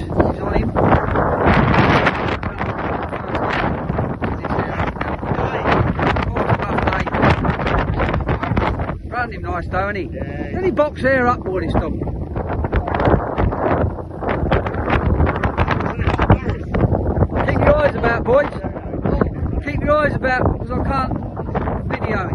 He's on him. Run him nice though, isn't he? Yeah. Let him box Hare up more this dog. Keep your eyes about, boys. Keep your eyes about, because I can't video it.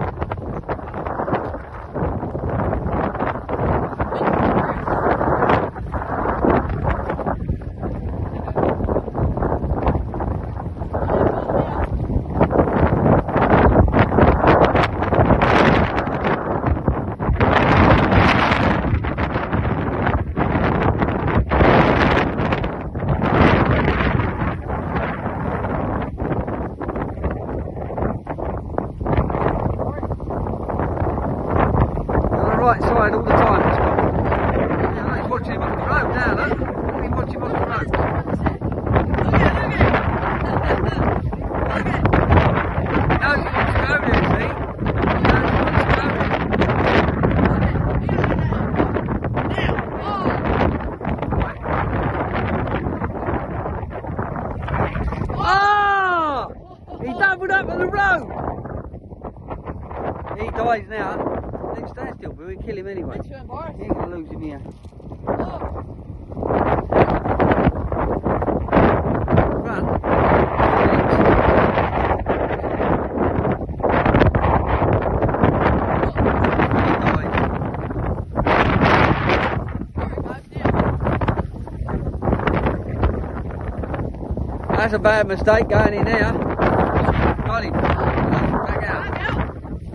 Right side all the time. Yeah, he's watching him on the road now, look. Look at him watching him on the road. He knows he wants to go there, see? He knows he wants to go there. Ah! He doubled up on the road! He dies now. Let's stand still, but we kill him anyway. He ain't going to lose him here. Run. That's a bad mistake going in there. Got him. Back out.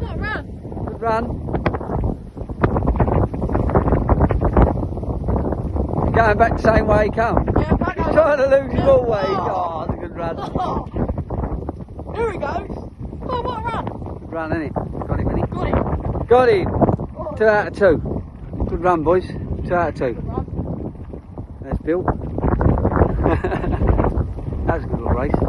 Not run. Good run. Going back the same way he come. Yeah, back He's over. trying to lose his ball way. Oh. Oh, that's a good run. Oh. Here he goes. Oh, what a run. Good run, innit? Got him, innit? Got him. Got him. Oh. 2 out of 2. Good run, boys. 2 out of 2. Good run. That's Bill. That was a good little race.